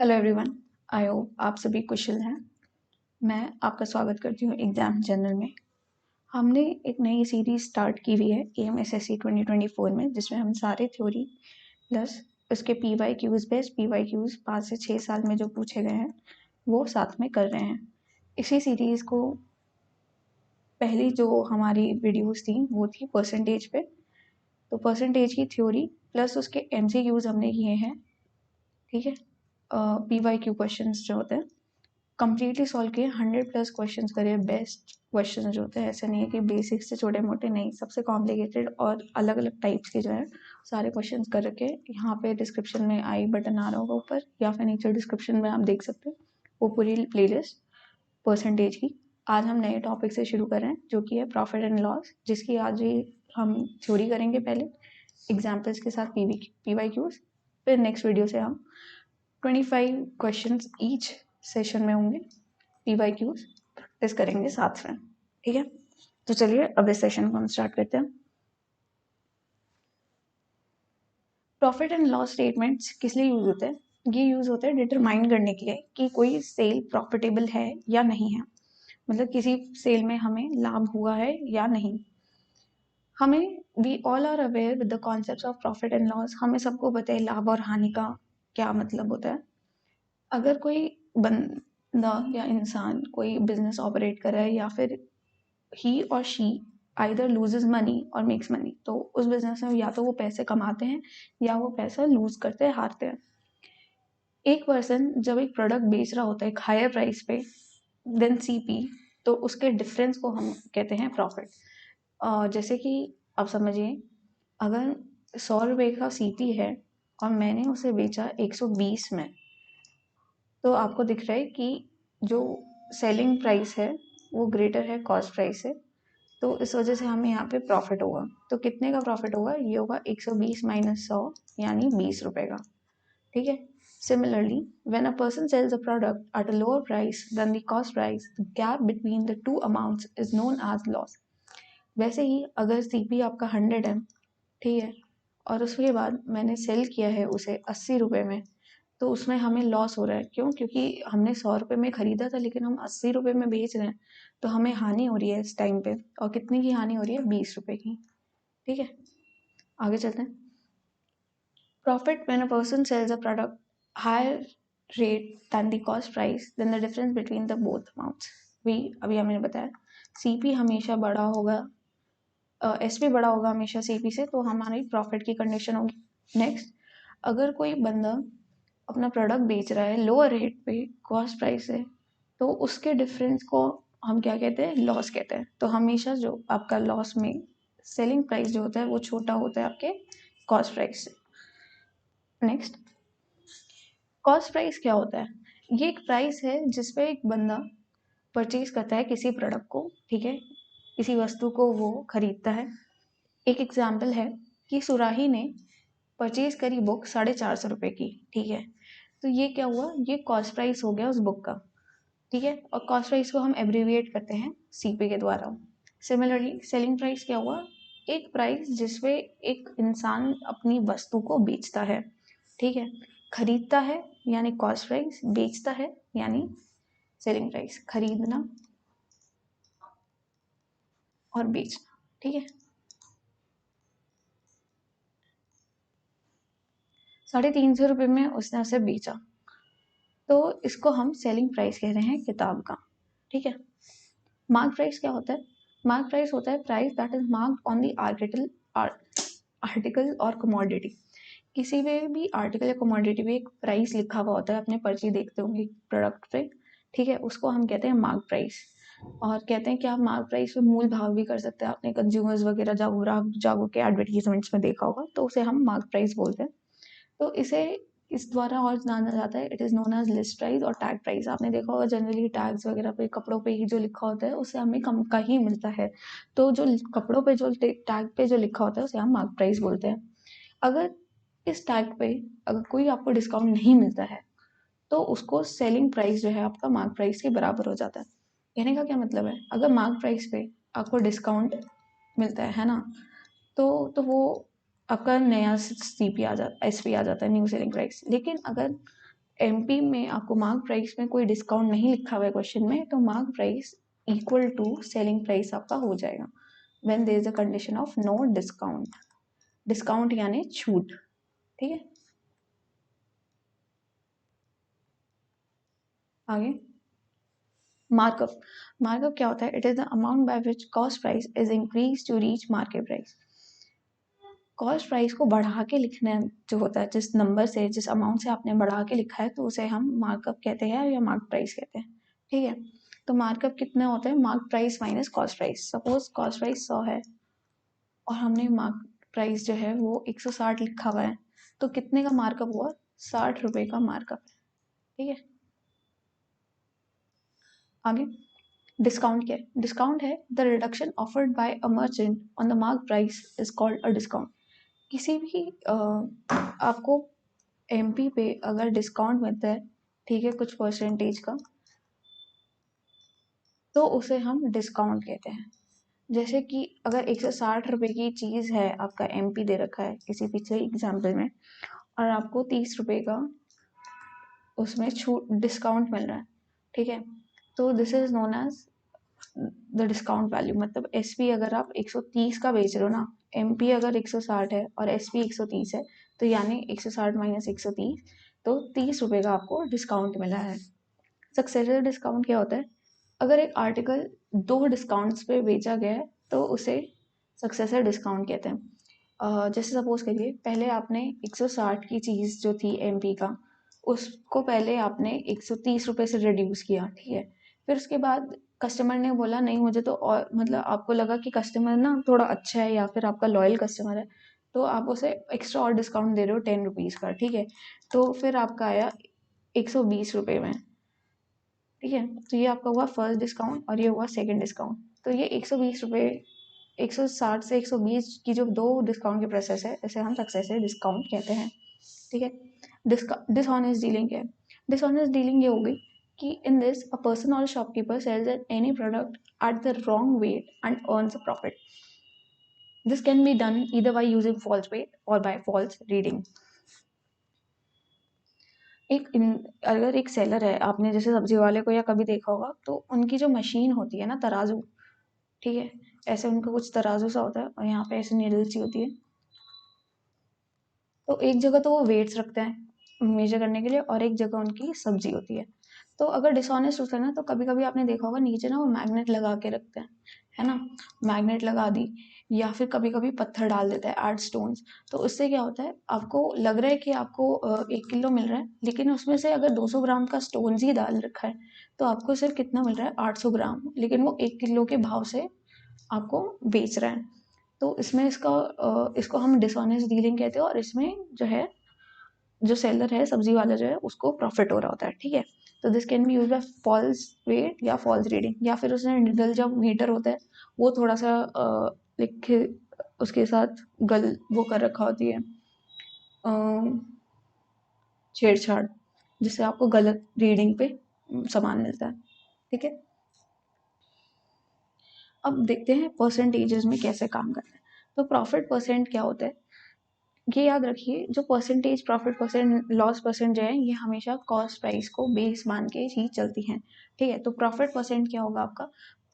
Hello everyone, I hope आप सभी कुशल हैं। मैं आपका स्वागत करती हूँ एग्जाम जनरल में। हमने एक नई सीरीज स्टार्ट की हुई है AMSSC 2024 में, जिसमें हम सारे थ्योरी प्लस उसके PYQs बेस्ट PYQs 5 से 6 साल में जो पूछे गए हैं वो साथ में कर रहे हैं। इसी सीरीज़ को पहली जो हमारी वीडियोस थी वो थी परसेंटेज पे। तो परसेंटेज की थ्योरी प्लस उसके MCQs हमने किए हैं, ठीक है। PYQ क्वेश्चंस जो होते हैं कंप्लीटली सॉल्व किए, 100+ क्वेश्चंस करे, बेस्ट क्वेश्चन जो होते हैं। ऐसा नहीं है कि बेसिक से छोटे मोटे, नहीं, सबसे कॉम्प्लिकेटेड और अलग अलग टाइप्स के जो है सारे क्वेश्चंस कर रखे। यहाँ पे डिस्क्रिप्शन में आई बटन आ रहा होगा ऊपर, या फिर नीचे डिस्क्रिप्शन में आप देख सकते हैं वो पूरी प्लेलिस्ट परसेंटेज की। आज हम नए टॉपिक से शुरू कर रहे हैं जो कि है प्रॉफिट एंड लॉस, जिसकी आज ही हम थ्योरी करेंगे पहले एग्जाम्पल्स के साथ, PYQs। फिर नेक्स्ट वीडियो से हम 25 क्वेश्चंस ईच सेशन में होंगे, PYQs प्रैक्टिस करेंगे साथ में, ठीक है। तो चलिए अब इस सेशन को हम स्टार्ट करते हैं। प्रॉफिट एंड लॉस स्टेटमेंट्स किस लिए यूज होते हैं? ये यूज होते हैं डिटरमाइन करने के लिए कि कोई सेल प्रॉफिटेबल है या नहीं है, मतलब किसी सेल में हमें लाभ हुआ है या नहीं। हमें we all are aware with the concept of profit and loss. हमें सबको पता है लाभ और हानि का क्या मतलब होता है। अगर कोई बंदा या इंसान कोई बिजनेस ऑपरेट कर रहा है, या फिर ही और शी आइदर लूजेस मनी और मेक्स मनी, तो उस बिजनेस में या तो वो पैसे कमाते हैं या वो पैसा लूज करते हैं, हारते हैं। एक पर्सन जब एक प्रोडक्ट बेच रहा होता है एक हायर प्राइस पे देन CP, तो उसके डिफरेंस को हम कहते हैं प्रॉफिट। जैसे कि आप समझिए, अगर 100 रुपये का CP है और मैंने उसे बेचा 120 में, तो आपको दिख रहा है कि जो सेलिंग प्राइस है वो ग्रेटर है कॉस्ट प्राइस से, तो इस वजह से हमें यहाँ पे प्रॉफिट होगा। तो कितने का प्रॉफिट होगा? ये होगा 120 माइनस 100, यानी 20 रुपए का, ठीक है। Similarly, when a person sells a product at a lower price than the cost price, the gap between the two amounts is known as loss. वैसे ही अगर CP आपका 100 है, ठीक है, और उसके बाद मैंने सेल किया है उसे 80 रुपये में, तो उसमें हमें लॉस हो रहा है। क्यों? क्योंकि हमने 100 रुपये में खरीदा था लेकिन हम 80 रुपये में बेच रहे हैं, तो हमें हानि हो रही है इस टाइम पे। और कितने की हानि हो रही है? 20 रुपये की, ठीक है। आगे चलते हैं। Profit when a person sells a product higher rate than the cost price, then the difference between the both amounts. अभी हमने बताया CP हमेशा बड़ा होगा, SP बड़ा होगा हमेशा CP से, तो हमारी प्रॉफिट की कंडीशन होगी। नेक्स्ट, अगर कोई बंदा अपना प्रोडक्ट बेच रहा है लोअर रेट पे कॉस्ट प्राइस है, तो उसके डिफरेंस को हम क्या कहते हैं? लॉस कहते हैं। तो हमेशा जो आपका लॉस में सेलिंग प्राइस जो होता है वो छोटा होता है आपके कॉस्ट प्राइस से। नेक्स्ट, कॉस्ट प्राइस क्या होता है? ये एक प्राइस है जिसपे एक बंदा परचेज करता है किसी प्रोडक्ट को, ठीक है, किसी वस्तु को वो खरीदता है। एक एग्जाम्पल है कि सुराही ने परचेज करी बुक 450 रुपये की, ठीक है। तो ये क्या हुआ? ये कॉस्ट प्राइस हो गया उस बुक का, ठीक है। और कॉस्ट प्राइस को हम एब्रीविएट करते हैं CP के द्वारा। सिमिलरली सेलिंग प्राइस क्या हुआ? एक प्राइस जिसपे एक इंसान अपनी वस्तु को बेचता है, ठीक है। खरीदता है यानी कॉस्ट प्राइस, बेचता है यानी सेलिंग प्राइस। खरीदना और बेचना, ठीक है। 350 रुपये में उसने उसे बेचा, तो इसको हम सेलिंग प्राइस कह रहे हैं किताब का, ठीक है। मार्क प्राइस क्या होता है? मार्क प्राइस होता है price that is marked on the article और कमोडिटी। किसी भी आर्टिकल या कमोडिटी पे एक प्राइस लिखा हुआ होता है, अपने पर्ची देखते होंगे प्रोडक्ट पे, ठीक है, उसको हम कहते हैं मार्क प्राइस। और कहते हैं कि आप मार्क प्राइस पे मूल भाव भी कर सकते हैं। आपने कंज्यूमर्स वगैरह जागो के एडवर्टीजमेंट्स में देखा होगा, तो उसे हम मार्क प्राइस बोलते हैं। तो इसे इस द्वारा और जाना जाता है, it is known as list price और टैग प्राइस। आपने देखा होगा जनरली टैग्स वगैरह पे, कपड़ों पे ही जो लिखा होता है उससे हमें कम का ही मिलता है। तो जो कपड़ों पे जो टैग पे जो लिखा होता है उसे हम मार्क प्राइस बोलते हैं। अगर इस टैग पे अगर कोई आपको डिस्काउंट नहीं मिलता है, तो उसको सेलिंग प्राइस जो है आपका मार्क प्राइस के बराबर हो जाता है। कहने का क्या मतलब है? अगर मार्क प्राइस पे आपको डिस्काउंट मिलता है ना, तो वो आपका नया CP आ जाता है, SP आ जाता है, न्यू सेलिंग प्राइस। लेकिन अगर एमपी में आपको मार्क प्राइस में कोई डिस्काउंट नहीं लिखा हुआ है क्वेश्चन में, तो mark price equal to selling price आपका हो जाएगा when there is a condition of no discount. Discount यानी छूट, ठीक है। आगे मार्कअप। मार्कअप क्या होता है? It is the amount by which cost price is increase to reach market price. Cost price को बढ़ा के लिखना जो होता है, जिस नंबर से, जिस अमाउंट से आपने बढ़ा के लिखा है, तो उसे हम मार्कअप कहते हैं या मार्क प्राइस कहते हैं, ठीक है। तो मार्कअप कितना होता है? Mark price minus cost price. Suppose cost price 100 है और हमने मार्क प्राइस जो है वो 160 लिखा हुआ है, तो कितने का मार्कअप हुआ? 60 रुपए का मार्कअप है, ठीक है। आगे डिस्काउंट क्या है? डिस्काउंट है the reduction offered by a merchant on the mark price is called a discount. किसी भी आपको एमपी पे अगर डिस्काउंट मिलता है, ठीक है, कुछ परसेंटेज का, तो उसे हम डिस्काउंट कहते हैं। जैसे कि अगर 160 रुपए की चीज़ है, आपका एमपी दे रखा है किसी पिछले एग्जाम्पल में, और आपको 30 रुपए का उसमें छूट डिस्काउंट मिल रहा है, ठीक है, तो this is known as the discount value. मतलब एसपी अगर आप 130 का बेच रहे हो ना, एमपी अगर 160 है और एसपी 130 है, तो यानी 160 माइनस 130, तो 30 रुपए का आपको डिस्काउंट मिला है। सक्सेसिव डिस्काउंट क्या होता है? अगर एक आर्टिकल 2 डिस्काउंट्स पे बेचा गया है, तो उसे सक्सेसिव डिस्काउंट कहते हैं। जैसे सपोज करिए, पहले आपने 160 की चीज़ जो थी एमपी का, उसको पहले आपने 130 रुपए से रिड्यूस किया, ठीक है। फिर उसके बाद कस्टमर ने बोला नहीं मुझे तो, और मतलब आपको लगा कि कस्टमर ना थोड़ा अच्छा है या फिर आपका लॉयल कस्टमर है, तो आप उसे एक्स्ट्रा और डिस्काउंट दे रहे हो 10 रुपीज़ का, ठीक है। तो फिर आपका आया 120 रुपए में, ठीक है। तो ये आपका हुआ फर्स्ट डिस्काउंट और ये हुआ सेकंड डिस्काउंट। तो ये 120 रुपए, 160 से 120 की जो दो डिस्काउंट की प्रोसेस है, इसे हम सक्सेसिव डिस्काउंट कहते हैं, ठीक है। डिसऑनेस्ट डीलिंग क्या है? डिसऑनेस्ट डीलिंग ये होगी कि इन दिस अ पर्सन और shopkeeper sells any product at the wrong weight and earns a profit. This can be done either by using false weight और बाय फॉल्स रीडिंग। अगर एक seller है, आपने जैसे सब्जी वाले को या कभी देखा होगा, तो उनकी जो मशीन होती है ना, तराजू, ठीक है, ऐसे उनका कुछ तराजू सा होता है और यहाँ पे ऐसे नीडल सी होती है। तो एक जगह तो वो वेट्स रखते हैं मेजर करने के लिए और एक जगह उनकी सब्जी होती है। तो अगर डिसऑनेस्ट होता है ना, तो कभी कभी आपने देखा होगा नीचे ना वो मैग्नेट लगा के रखते हैं, है ना, मैग्नेट लगा दी, या फिर कभी कभी पत्थर डाल देता है, एड स्टोन्स। तो उससे क्या होता है, आपको लग रहा है कि आपको 1 किलो मिल रहा है, लेकिन उसमें से अगर 200 ग्राम का स्टोन्स ही डाल रखा है, तो आपको सिर्फ कितना मिल रहा है? 800 ग्राम, लेकिन वो 1 किलो के भाव से आपको बेच रहा है। तो इसमें इसको हम डिसऑनेस्ट डीलिंग कहते हैं, और इसमें जो है, जो सेलर है, सब्जी वाला जो है, उसको प्रॉफिट हो रहा होता है, ठीक है। तो this can be use by false weight या फॉल्स रीडिंग, या फिर उसने निडल, जब मीटर होता है वो थोड़ा सा लिखे उसके साथ गल वो कर रखा होती है छेड़छाड़, जिससे आपको गलत रीडिंग पे सामान मिलता है, ठीक है। अब देखते हैं परसेंटेजेस में कैसे काम करते हैं। तो प्रॉफिट परसेंट क्या होता है, ये याद रखिए, जो percentage, profit percent, loss percent जो है, ये हमेशा कॉस्ट प्राइस को बेस मान के ही चलती हैं, ठीक है। तो प्रॉफिट परसेंट क्या होगा आपका?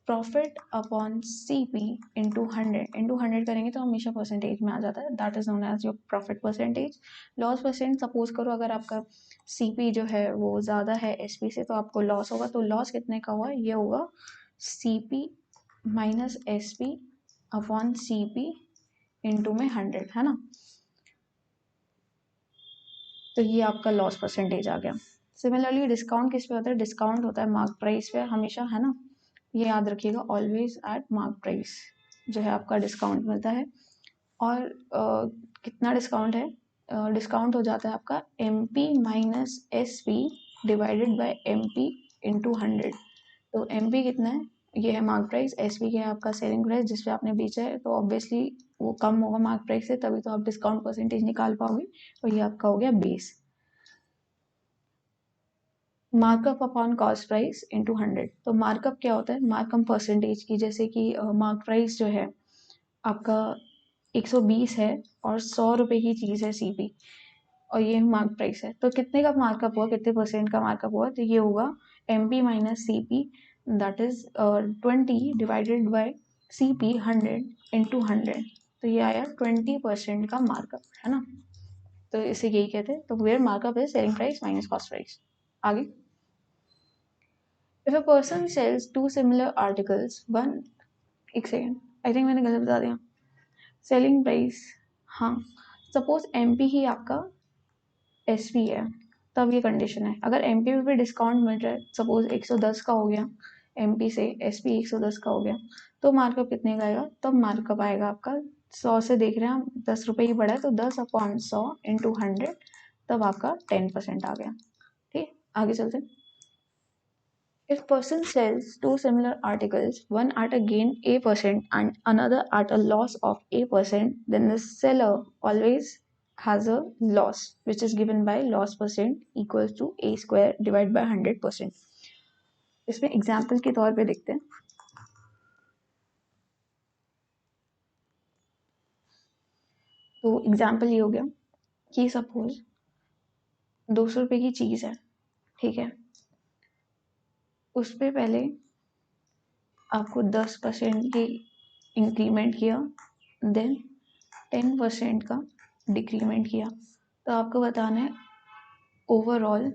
Profit upon C P into 100 करेंगे तो हमेशा परसेंटेज में आ जाता है, that is known as your profit percentage. Loss percent, suppose करो अगर आपका सी पी जो है वो ज़्यादा है एस पी से, तो आपको लॉस होगा। तो लॉस कितने का हुआ? ये होगा C P minus S P upon C P into में 100, है ना। तो ये आपका लॉस परसेंटेज आ गया। सिमिलरली डिस्काउंट किस पे होता है? डिस्काउंट होता है मार्क प्राइस पे हमेशा, है ना। ये याद रखिएगा, ऑलवेज एट मार्क प्राइस जो है आपका डिस्काउंट मिलता है। और कितना डिस्काउंट है? डिस्काउंट हो जाता है आपका M P minus S P divided by M P into 100। तो एम पी कितना है? ये है मार्क प्राइस, एस पी क्या है? आपका सेलिंग प्राइस, जिस पे आपने बेचा है, तो ऑब्वियसली वो कम होगा मार्क प्राइस से, तभी तो आप डिस्काउंट परसेंटेज निकाल पाओगे। और ये आपका हो गया base. Markup upon cost price into 100। तो मार्कअप क्या होता है? मार्कअप परसेंटेज की, जैसे कि मार्क प्राइस जो है आपका 120 है और 100 रुपए की चीज़ है सीपी, और ये मार्क प्राइस है, तो कितने का मार्कअप हुआ, कितने परसेंट का मार्कअप हुआ, तो ये होगा MP minus CP, that is 20 divided by CP 100 into 100, तो ये आया 20% का मार्कअप, है ना। तो इसे यही कहते हैं, तो where markup is selling price minus cost price. आगे, if a person sells two similar articles one, एक सेकेंड, आई थिंक मैंने गलत बता दिया, सेलिंग प्राइस, हाँ, सपोज MP ही आपका SP है, तब ये कंडीशन है। अगर MP पे डिस्काउंट मिल रहा है, सपोज 110 का हो गया, MP से SP 110 का हो गया, तो मार्कअप कितने का आएगा, तब मार्कअप आएगा आपका 100 से, देख रहे हैं हम 10 रुपये ही बढ़ा है, तो 10/100 इंटू 100, तब आपका 10% आ गया। ठीक, आगे चलते हैं। If person sells two similar articles, one at a gain A% and another at a loss of A%, then the seller always has a loss, which is given by loss percent equals to A square divided by 100%. इसमें example के तौर पे देखते हैं। तो example ये हो गया कि सपोज 200 रुपये की चीज़ है, ठीक है, उस पर पहले आपको 10% की इंक्रीमेंट किया, देन 10% का डिक्रीमेंट किया, तो आपको बताना है ओवरऑल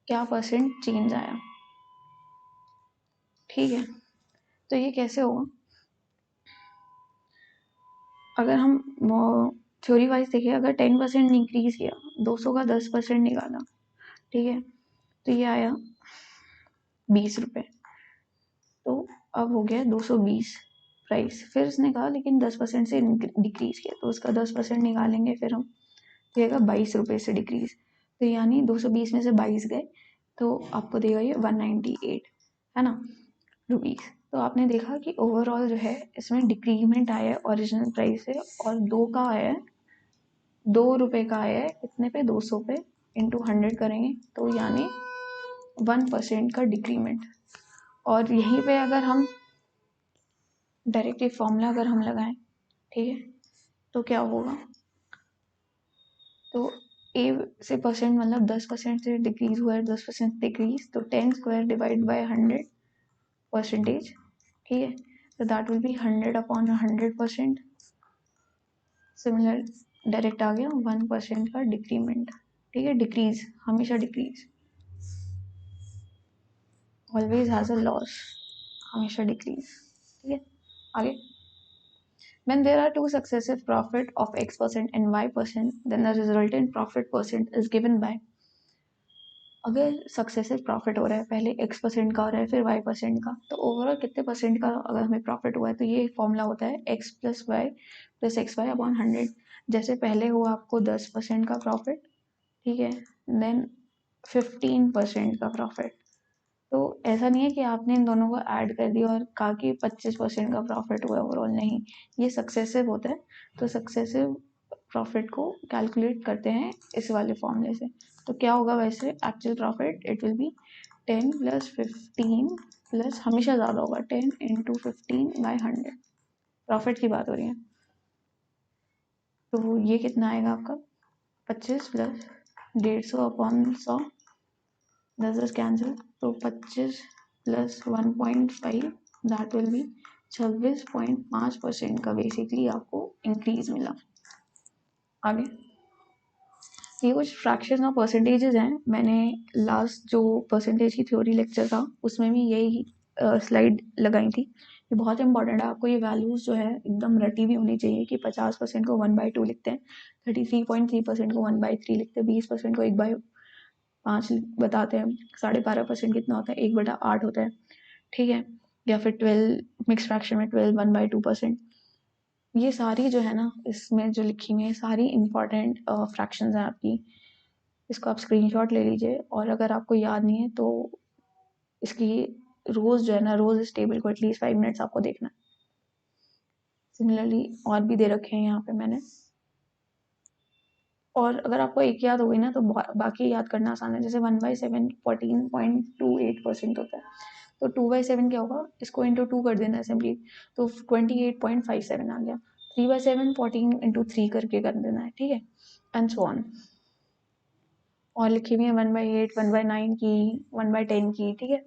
क्या परसेंट चेंज आया। ठीक है, तो ये कैसे होगा, अगर हम थ्योरी वाइज देखें, अगर 10% इंक्रीज किया, 200 का 10% निकाला, ठीक है, तो ये आया 20 रुपये, तो अब हो गया 220 प्राइस। फिर उसने कहा लेकिन 10% से डिक्रीज किया, तो उसका 10% निकालेंगे, फिर हम देगा 22 रुपये से डिक्रीज, तो यानी 220 में से 22 गए, तो आपको देगा ये 198, है ना, रुपीज़। तो आपने देखा कि ओवरऑल जो है इसमें डिक्रीमेंट आया है ओरिजिनल प्राइस से, और 2 का आया है, 2 रुपये का आया है, कितने पे, 200 पे, इंटू 100 करेंगे, तो यानी 1% का डिक्रीमेंट। और यहीं पे अगर हम डायरेक्ट एक फॉर्मूला अगर हम लगाएं, ठीक है, तो क्या होगा, तो ए से परसेंट मतलब 10% से डिक्रीज हुआ है, 10% डिक्रीज, तो 10 स्क्वायर डिवाइड बाय 100%, ठीक है, तो that will be 100/100%। Similar direct आ गया 1% का डिक्रीमेंट, ठीक है, डिक्रीज हमेशा decrease, always has a loss, हमेशा डिक्रीज, ठीक है। आगे, when there are two successive profit of X% and Y%, then the resultant profit percent is given by, अगर सक्सेसिव प्रॉफिट हो रहा है, पहले X% का हो रहा है, फिर Y% का, तो ओवरऑल कितने परसेंट का अगर हमें प्रॉफिट हुआ है, तो ये फॉर्मूला होता है X plus Y plus XY/100। जैसे पहले हुआ आपको 10% का प्रॉफिट, ठीक है, देन 15% का प्रॉफिट, तो ऐसा नहीं है कि आपने इन दोनों को ऐड कर दिया और कहा कि 25% का प्रॉफिट हुआ ओवरऑल, नहीं, ये सक्सेसिव होता है, तो सक्सेसिव प्रॉफिट को कैलकुलेट करते हैं इस वाले फॉर्मूले से। तो क्या होगा वैसे actual profit, it will be 10 + 15 plus, हमेशा ज़्यादा होगा, 10 × 15/100, प्रॉफिट की बात हो रही है, तो ये कितना आएगा आपका 25 प्लस 150/100, 10 कैंसिल, तो 25 प्लस 1.5, दैट विल बी 26.5% का बेसिकली आपको इंक्रीज मिला। आगे, ये कुछ फ्रैक्शन और परसेंटेजेस हैं, मैंने लास्ट जो परसेंटेज की थ्योरी लेक्चर था उसमें भी यही स्लाइड लगाई थी। ये बहुत इंपॉर्टेंट है, आपको ये वैल्यूज़ जो है एकदम रटी हुई होनी चाहिए कि 50% को 1/2 लिखते हैं, 33.3% को 1/3 लिखते हैं, 20% को 1/5 बताते हैं, 12.5% कितना होता है, 1/8 होता है, ठीक है, या फिर 12 मिक्स फ्रैक्शन में 12 1/2%। ये सारी जो है ना इसमें जो लिखी हुई है सारी इंपॉर्टेंट फ्रैक्शंस हैं आपकी, इसको आप स्क्रीनशॉट ले लीजिए, और अगर आपको याद नहीं है तो इसकी रोज़ जो है ना, रोज़ इस टेबल को एटलीस्ट 5 मिनट्स आपको देखना है। सिमिलरली और भी दे रखे हैं यहाँ पे मैंने, और अगर आपको एक याद हो गई ना तो बाकी याद करना आसान है। जैसे 1/7 14.28% होता है, तो 2/7 क्या होगा, इसको इंटू 2 कर देना सिंपली, तो 28.57 आ गया। 3/7 14 × 3 करके कर देना है, ठीक है, एंड सो ऑन। और लिखी हुई है 1/8, 1/9 की, 1/10 की, ठीक है।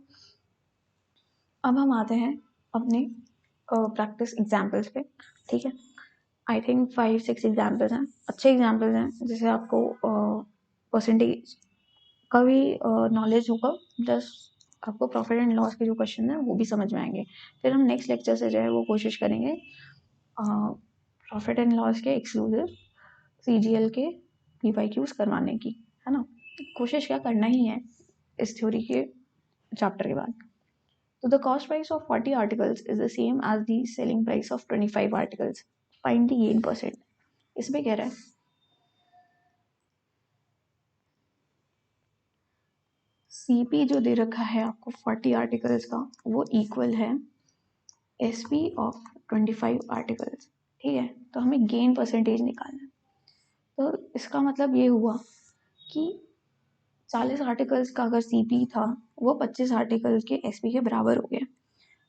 अब हम आते हैं अपने प्रैक्टिस एग्जाम्पल्स पे, ठीक है। आई थिंक 5-6 एग्जाम्पल्स हैं, अच्छे एग्जाम्पल्स हैं, जिससे आपको परसेंटेज का भी नॉलेज होगा, प्लस आपको प्रॉफिट एंड लॉस के जो क्वेश्चन हैं वो भी समझ में आएंगे। फिर हम नेक्स्ट लेक्चर से जो है वो कोशिश करेंगे प्रॉफिट एंड लॉस के एक्सक्लूसिव CGL के PYQs करवाने की, है ना। कोशिश क्या करना ही है इस थ्योरी के चैप्टर के बाद। तो the cost price of 40 articles is the same as the selling price of 25 articles. Find the gain percent. इसमें कह रहा है CP जो दे रखा है आपको 40 आर्टिकल्स का, वो इक्वल है SP ऑफ 25 आर्टिकल्स, ठीक है। तो हमें गेन परसेंटेज निकालना है। तो इसका मतलब ये हुआ कि 40 आर्टिकल्स का अगर CP था, वो 25 आर्टिकल्स के SP के बराबर हो गया।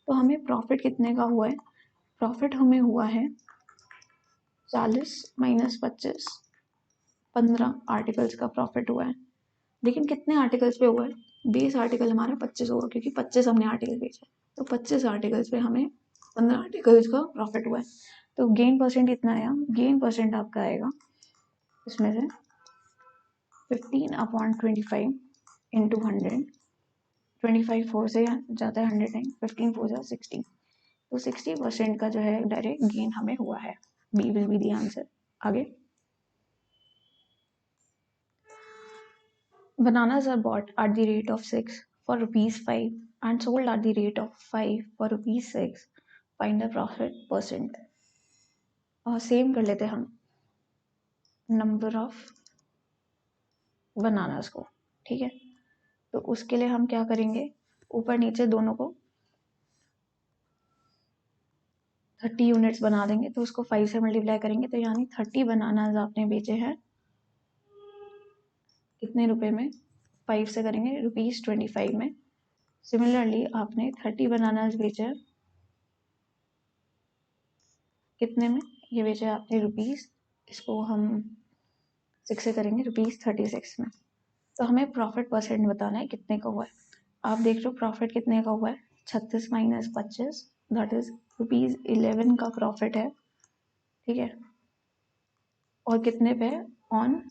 तो हमें प्रॉफिट कितने का हुआ है? प्रॉफिट हमें हुआ है 40 माइनस 25, 15 आर्टिकल्स का प्रॉफिट हुआ है। लेकिन कितने आर्टिकल्स पे हुआ है? बेस आर्टिकल हमारा 25 होगा, क्योंकि 25 हमने आर्टिकल बेचा, तो 25 आर्टिकल्स पे हमें 15 आर्टिकल्स का प्रॉफिट हुआ है। तो गेन परसेंट कितना आया? गेन परसेंट आपका आएगा इसमें से 15/25 इंटू 100। 25 4 से जाता है 100 टाइम, 15 4 जा 60, तो 60% का जो है डायरेक्ट गेन हमें हुआ है। B will be the answer. आगे, bananas are bought at the rate of 6 for ₹5 and sold at the rate of 5 for ₹6. Find the profit percent. और सेम कर लेते हम नंबर ऑफ बनानास को, ठीक है। तो उसके लिए हम क्या करेंगे, ऊपर नीचे दोनों को 30 यूनिट्स बना देंगे, तो उसको 5 से मल्टीप्लाई करेंगे, तो यानी 30 बनानास आपने बेचे हैं कितने रुपए में? 5 से करेंगे ₹25 में। सिमिलरली आपने 30 बनानास बेचे हैं कितने में? ये बेचे आपने रुपीस, इसको हम 6 से करेंगे ₹36 में। तो हमें प्रॉफिट परसेंट बताना है कितने का हुआ है। आप देख रहे हो प्रॉफिट कितने का हुआ है? 36 माइनस 25, दैट इज ₹11 का प्रॉफिट है, ठीक है। और कितने पे? ऑन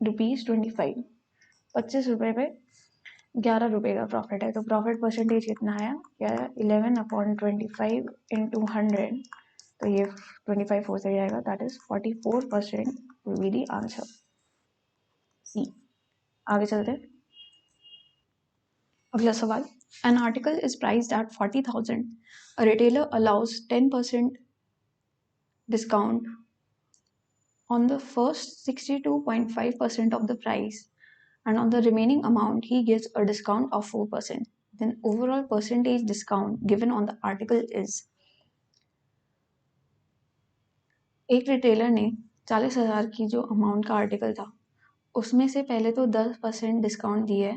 ₹25। 25 रुपये पे 11 रुपये का प्रॉफिट है। तो प्रॉफिट परसेंटेज कितना आया? क्या है? 11/25 इंटू 100, तो ये 25 4 से जाएगा, that is 44% will be the answer, C. आगे चलते हैं, अगला सवाल। An article is priced at 40,000. A retailer allows 10% discount on the first 62.5% of the price, and on the remaining amount he gives a discount of 4%. Then overall percentage discount given on the article is। एक retailer ने 40,000 की जो amount का article था, उसमें से पहले तो 10% डिस्काउंट दिया है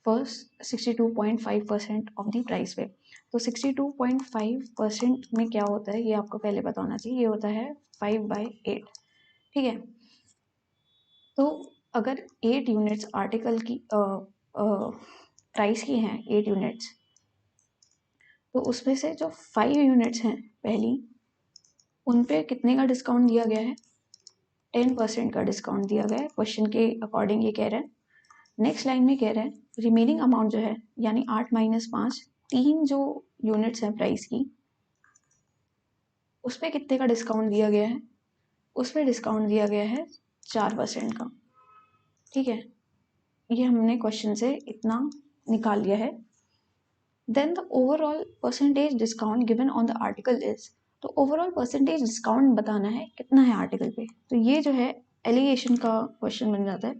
फर्स्ट 62.5% ऑफ द प्राइस पे। तो 62.5% में क्या होता है ये आपको पहले पता होना चाहिए, ये होता है 5/8, ठीक है। तो अगर 8 यूनिट्स आर्टिकल की प्राइस की हैं 8 यूनिट्स, तो उसमें से जो 5 यूनिट्स हैं पहली, उन पे कितने का डिस्काउंट दिया गया है? 10% का डिस्काउंट दिया गया है, क्वेश्चन के अकॉर्डिंग ये कह रहे हैं। नेक्स्ट लाइन में कह रहे हैं रिमेनिंग अमाउंट जो है, यानी 8 माइनस 5, 3 जो यूनिट्स हैं प्राइस की, उस पर कितने का डिस्काउंट दिया गया है? उस पर डिस्काउंट दिया गया है 4% का, ठीक है। ये हमने क्वेश्चन से इतना निकाल लिया है। Then the overall percentage discount given on the article is. तो ओवरऑल परसेंटेज डिस्काउंट बताना है कितना है आर्टिकल पे। तो ये जो है एलिगेशन का क्वेश्चन बन जाता है,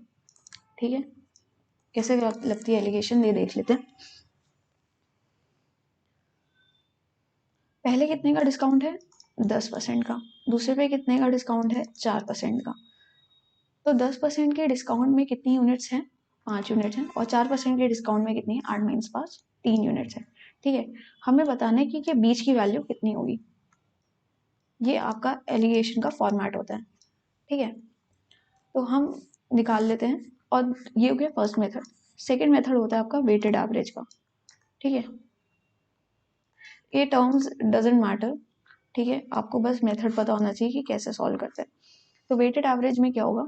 ठीक है। कैसे लगती है एलिगेशन, ये देख लेते हैं। पहले कितने का डिस्काउंट है? 10% का। दूसरे पे कितने का डिस्काउंट है? 4% का। तो 10% के डिस्काउंट में कितनी यूनिट्स हैं? 5 यूनिट्स हैं। और 4% के डिस्काउंट में कितनी है? 8 माइनस 5, 3 यूनिट्स हैं, ठीक है। हमें बताना है कि बीच की वैल्यू कितनी होगी। ये आपका एलिगेशन का फॉर्मेट होता है, ठीक है। तो हम निकाल लेते हैं, और ये हो गया फर्स्ट मेथड। सेकेंड मेथड होता है आपका वेटेड एवरेज का, ठीक है। ये टर्म्स डजेंट मैटर, ठीक है, आपको बस मेथड पता होना चाहिए कि कैसे सॉल्व करते हैं। तो वेटेड एवरेज में क्या होगा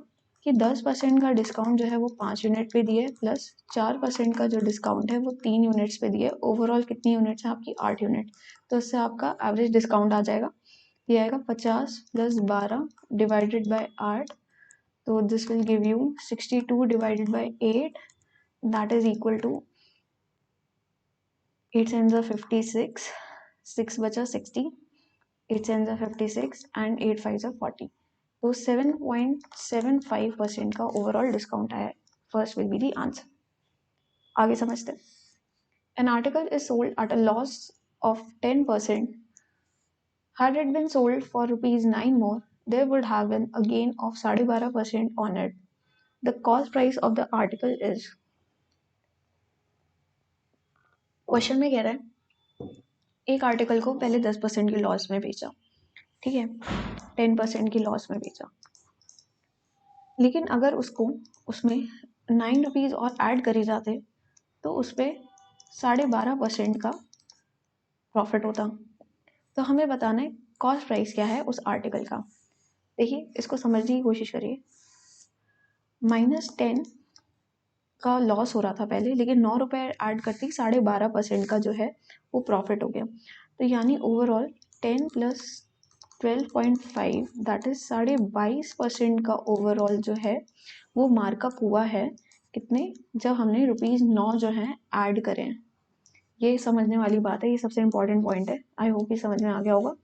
कि 10% का डिस्काउंट जो है वो 5 यूनिट पे दिए, प्लस 4% का जो डिस्काउंट है वो 3 यूनिट्स पे दिए। ओवरऑल कितनी यूनिट्स है आपकी? 8 यूनिट। तो इससे आपका एवरेज डिस्काउंट आ जाएगा, ये आएगा 50 + 12 डिवाइडेड बाय 8, तो this will give you 62 divided by 8, that is equal to 8 7 56, 6 बचा 60, 8 7 56 एंड 8 5 40, तो 7.75% का ओवरऑल डिस्काउंट आया है। First will be the answer. आगे समझते हैं। An article is sold at a loss of 10%, had it been sold for rupees 9 more, there would have been a gain of 12.5% on it. The cost price of the article is, question में कह रहा है एक article को पहले 10% की loss में बेचा, ठीक है, 10% की लॉस में बेचा, लेकिन अगर उसको उसमें 9 रुपीज़ और ऐड करे जाते तो उस पर 12.5% का प्रॉफिट होता। तो हमें बताना है कॉस्ट प्राइस क्या है उस आर्टिकल का। देखिए इसको समझने की कोशिश करिए। -10 का लॉस हो रहा था पहले, लेकिन 9 रुपये ऐड करती 12.5% का जो है वो प्रॉफिट हो गया। तो यानी ओवरऑल 10 + 12.5 दैट इज 22.5% का ओवरऑल जो है वो मार्कअप हुआ है। कितने? जब हमने ₹9 जो है ऐड करें। ये समझने वाली बात है, ये सबसे इम्पोर्टेंट पॉइंट है। आई होप ये समझ में आ गया होगा।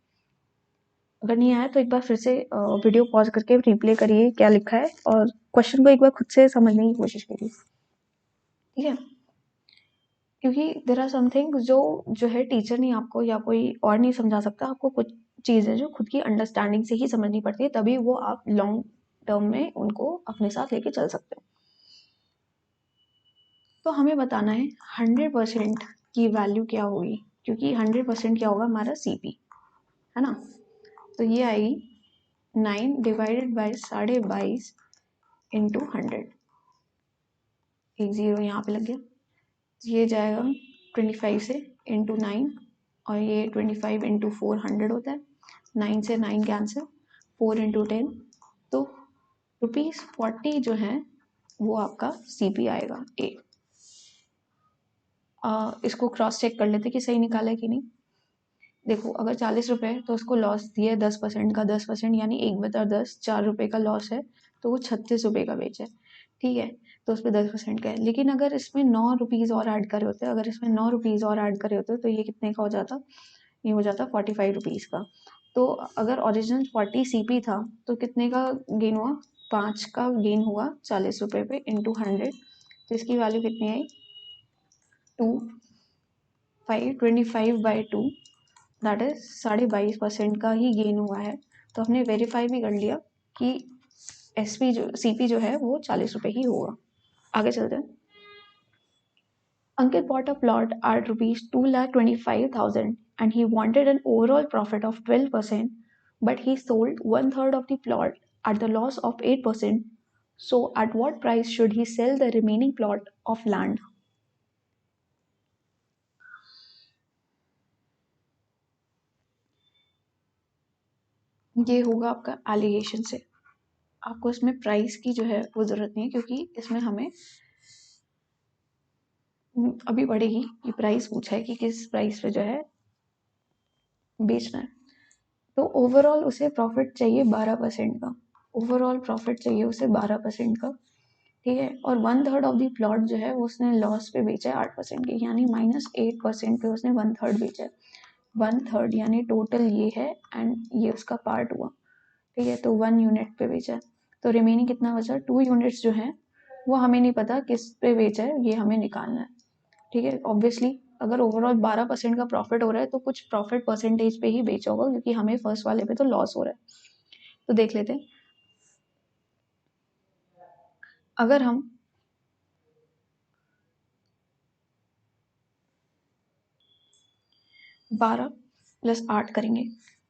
अगर नहीं आया तो एक बार फिर से वीडियो पॉज करके रिप्ले करिए क्या लिखा है, और क्वेश्चन को एक बार खुद से समझने की कोशिश करिए, ठीक है। क्योंकि देयर आर समथिंग जो है टीचर नहीं आपको या कोई और नहीं समझा सकता आपको। कुछ चीज़ें जो खुद की अंडरस्टैंडिंग से ही समझनी पड़ती है, तभी वो आप लॉन्ग टर्म में उनको अपने साथ लेके चल सकते हो। तो हमें बताना है 100% की वैल्यू क्या होगी, क्योंकि 100% क्या होगा हमारा CP, है ना। तो ये आएगी 9 डिवाइडेड बाय 22.5 इंटू 100, एक जीरो यहाँ पे लग गया। ये जाएगा 25 से इंटू 9, और ये 25 इंटू 4 100 होता है। 9 से 9 कैंसिल, 4 इंटू 10, तो ₹40 जो है वो आपका CP आएगा ए। इसको क्रॉस चेक कर लेते कि सही निकाला है कि नहीं। देखो अगर 40 रुपये तो उसको लॉस दिया 10% का, 10% यानी 1/10, 4 रुपये का लॉस है, तो वो 36 रुपये का बेचा है, ठीक है। तो उस पर 10% का है। लेकिन अगर इसमें 9 रुपीज़ और ऐड करे होते, अगर इसमें 9 रुपीज़ और ऐड करे होते तो ये कितने का हो जाता? ये हो जाता 45 रुपीज़ का। तो अगर ओरिजिनल 40 CP था तो कितने का गेन हुआ? 5 का गेन हुआ 40 रुपये पे इंटू 100, तो इसकी वैल्यू कितनी आई? 25/2, दैट इज 22.5% का ही गेन हुआ है। तो हमने वेरीफाई भी कर लिया कि SP जो CP जो है वो 40 रुपये ही होगा। आगे चलते हैं। Ankit bought a plot at ₹2,25,000 and he wanted an overall profit of 12%, but he sold 1/3 of the plot at the loss of 8%. So at what price should he sell the remaining plot of land? ये होगा आपका allegation से। आपको इसमें price की जो है वो ज़रूरत नहीं है, क्योंकि इसमें हमें अभी बढ़ेगी कि प्राइस पूछा है कि किस प्राइस पे जो है बेचना है। तो ओवरऑल उसे प्रॉफिट चाहिए 12% का, ओवरऑल प्रॉफिट चाहिए उसे 12% का, ठीक है। और 1/3 ऑफ द प्लॉट जो है वो उसने लॉस पे बेचा है 8% के, यानी -8% पे उसने 1/3 बेचा है। 1/3 यानी टोटल ये है एंड ये उसका पार्ट हुआ, ठीक है। तो 1 यूनिट पे बेचा है, तो रिमेनिंग कितना बचा? 2 यूनिट्स जो है वो हमें नहीं पता किस पे बेचा है, ये हमें निकालना है, ठीक है। ऑब्वियसली अगर ओवरऑल 12% का प्रॉफिट हो रहा है तो कुछ प्रॉफिट परसेंटेज पे ही बेचा होगा, क्योंकि हमें फर्स्ट वाले पे तो लॉस हो रहा है। तो देख लेते हैं। अगर हम 12 + 8 करेंगे,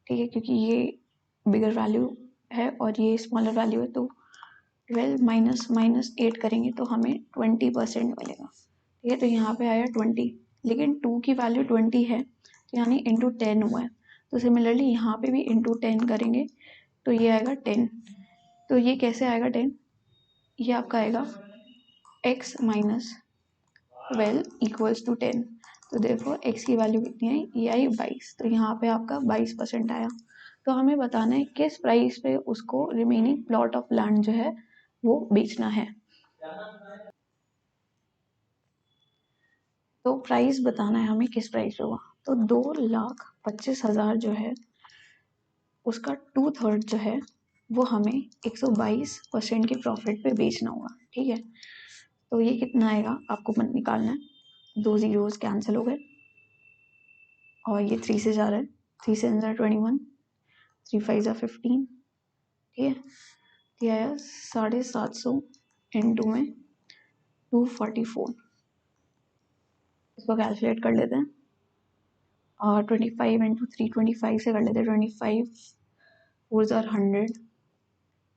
ठीक है, क्योंकि ये बिगर वैल्यू है और ये स्मॉलर वैल्यू है, तो 12 माइनस माइनस 8 करेंगे तो हमें 20% मिलेगा। ठीक है, तो यहाँ पे आया 20, लेकिन 2 की वैल्यू 20 है तो यानी इंटू 10 हुआ है। तो सिमिलरली यहाँ पे भी इंटू 10 करेंगे तो ये आएगा 10। तो ये कैसे आएगा 10? ये आपका आएगा x माइनस 12 इक्वल्स टू 10। तो देखो x की वैल्यू कितनी आई? ये आई 22। तो यहाँ पे आपका 22% आया। तो हमें बताना है किस प्राइस पे उसको रिमेनिंग प्लॉट ऑफ लैंड जो है वो बेचना है। तो प्राइस बताना है हमें किस प्राइस पे होगा। तो 2,25,000 जो है उसका 2/3 जो है वो हमें 122% के प्रॉफिट पे बेचना होगा। ठीक है, तो ये कितना आएगा आपको निकालना है। 2 जीरोस कैंसिल हो गए और ये 3 से जा रहा है। 3 से 21, 3 5 15। ठीक है, ये आया 750 इंटू में 244। इसको कैलकुलेट कर लेते हैं और 25 इंटू 3 25 से कर लेते हैं। 25 4 100,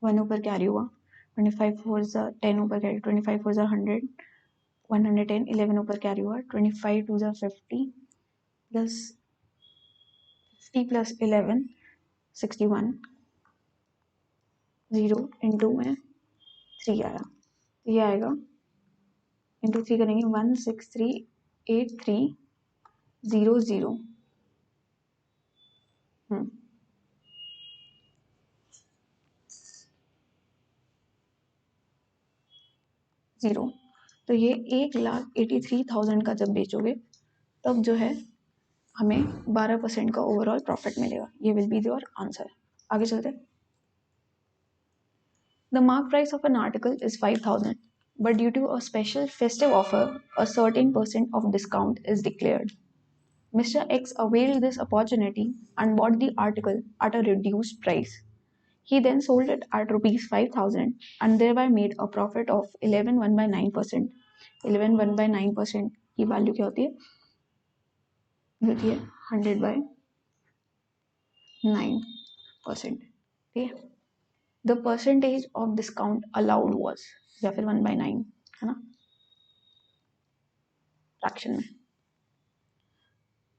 1 ऊपर कैरी हुआ। 25 4 10 ऊपर कैरी, 25 4 100, 110, 11 ऊपर कैरी हुआ। 25 2 50 प्लस 50 प्लस 11 61, 0 इंटू में 3 आया। ये आएगा इंटू 3 करेंगे 1638300। जीरो। तो ये 1,83,000 का जब बेचोगे तब जो है हमें 12% का ओवरऑल प्रॉफिट मिलेगा। ये विल बी योर आंसर। आगे चलते हैं। The mark price of an article is 5,000, but due to a special festive offer, a certain percent of discount is declared. Mr. X availed this opportunity and bought the article at a reduced price. He then sold it at rupees 5,000 and thereby made a profit of 11.1/9%. 11.1/9% की value क्या होती है? होती है 100/9%। ठीक है, the percentage of discount allowed was, या फिर 1/9 है ना फ्रैक्शन में।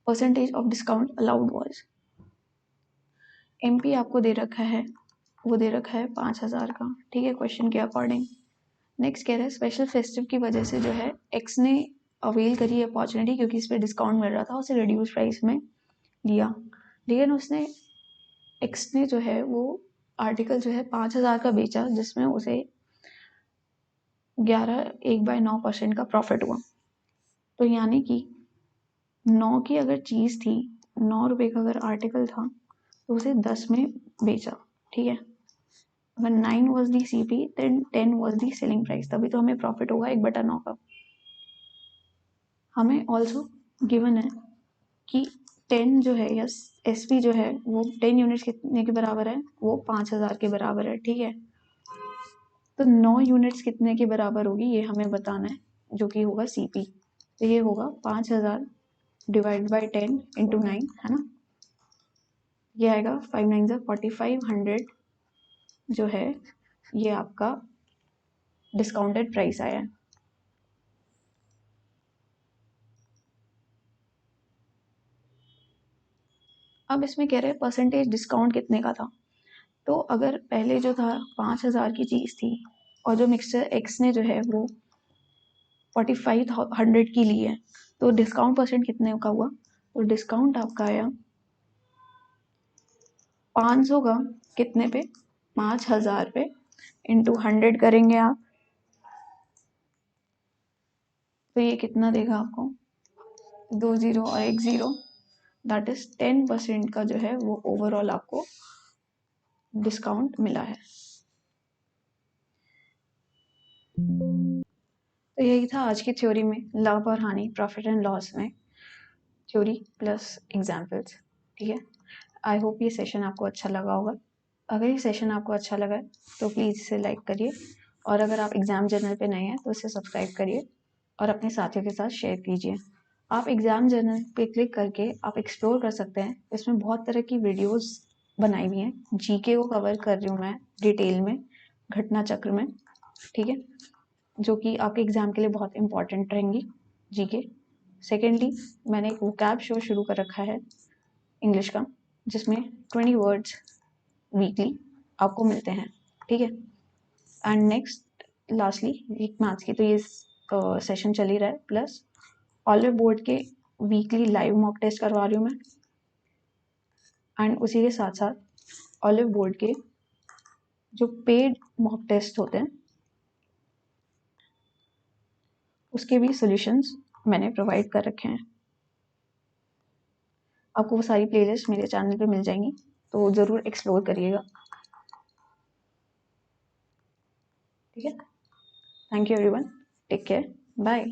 Percentage of discount allowed was, MP आपको दे रखा है, वो दे रखा है 5,000 का। ठीक है, क्वेश्चन के अकॉर्डिंग। नेक्स्ट कह रहा है स्पेशल फेस्टिव की वजह से जो है एक्स ने अवेल करी अपॉर्चुनिटी, क्योंकि इस पर डिस्काउंट मिल रहा था, उसे रिड्यूस प्राइस में लिया। लेकिन उसने एक्स ने जो है वो आर्टिकल जो है 5,000 का बेचा, जिसमें उसे 1/9% का प्रॉफिट हुआ। तो यानी कि 9 की अगर चीज़ थी, 9 रुपये का अगर आर्टिकल था तो उसे 10 में बेचा। ठीक है, अगर 9 was the CP then 10 was the selling price, तभी तो हमें प्रॉफिट होगा 1/9 का। हमें ऑल्सो गिवन है कि 10 जो है या SP जो है वो 10 यूनिट्स कितने के बराबर है? वो 5,000 के बराबर है। ठीक है, तो 9 यूनिट्स कितने के बराबर होगी ये हमें बताना है, जो कि होगा CP। तो ये होगा 5,000 डिवाइड बाई 10 इंटू 9, है ना। ये आएगा 5 9 4500 जो है ये आपका डिस्काउंटेड प्राइस आया है। अब इसमें कह रहे हैं परसेंटेज डिस्काउंट कितने का था। तो अगर पहले जो था 5,000 की चीज़ थी और जो मिक्सचर एक्स ने जो है वो 4500 की ली है, तो डिस्काउंट परसेंट कितने का हुआ? तो डिस्काउंट आपका आया 500 का कितने पे? 5,000 पे इंटू 100 करेंगे आप, तो ये कितना देगा आपको? 2 0 और 1 0, दैट इज 10% का जो है वो ओवरऑल आपको डिस्काउंट मिला है। तो यही था आज की थ्योरी में, लाभ और हानि, प्रॉफिट एंड लॉस में थ्योरी प्लस एग्जाम्पल्स। ठीक है, आई होप ये सेशन आपको अच्छा लगा होगा। अगर ये सेशन आपको अच्छा लगा है तो प्लीज़ इसे लाइक करिए, और अगर आप एग्ज़ाम जर्नल पे नए हैं तो इसे सब्सक्राइब करिए और अपने साथियों के साथ शेयर कीजिए। आप एग्ज़ाम जर्नल पे क्लिक करके आप एक्सप्लोर कर सकते हैं, इसमें बहुत तरह की वीडियोस बनाई हुई हैं। जीके को कवर कर रही हूँ मैं डिटेल में, घटना चक्र में, ठीक है, जो कि आपके एग्जाम के लिए बहुत इंपॉर्टेंट रहेंगी, जीके। सेकेंडली मैंने एक वोकैब शो शुरू कर रखा है इंग्लिश का, जिसमें 20 वर्ड्स वीकली आपको मिलते हैं, ठीक है। एंड नेक्स्ट लास्टली एक मैथ्स की तो ये सेशन चल ही रहा है, प्लस ऑलिव बोर्ड के वीकली लाइव मॉक टेस्ट करवा रही हूँ मैं, एंड उसी के साथ साथ ऑलिव बोर्ड के जो पेड मॉक टेस्ट होते हैं उसके भी सॉल्यूशंस मैंने प्रोवाइड कर रखे हैं। आपको वो सारी प्लेलिस्ट मेरे चैनल पे मिल जाएंगी, तो ज़रूर एक्सप्लोर करिएगा, ठीक है। Thank you everyone, take care, bye.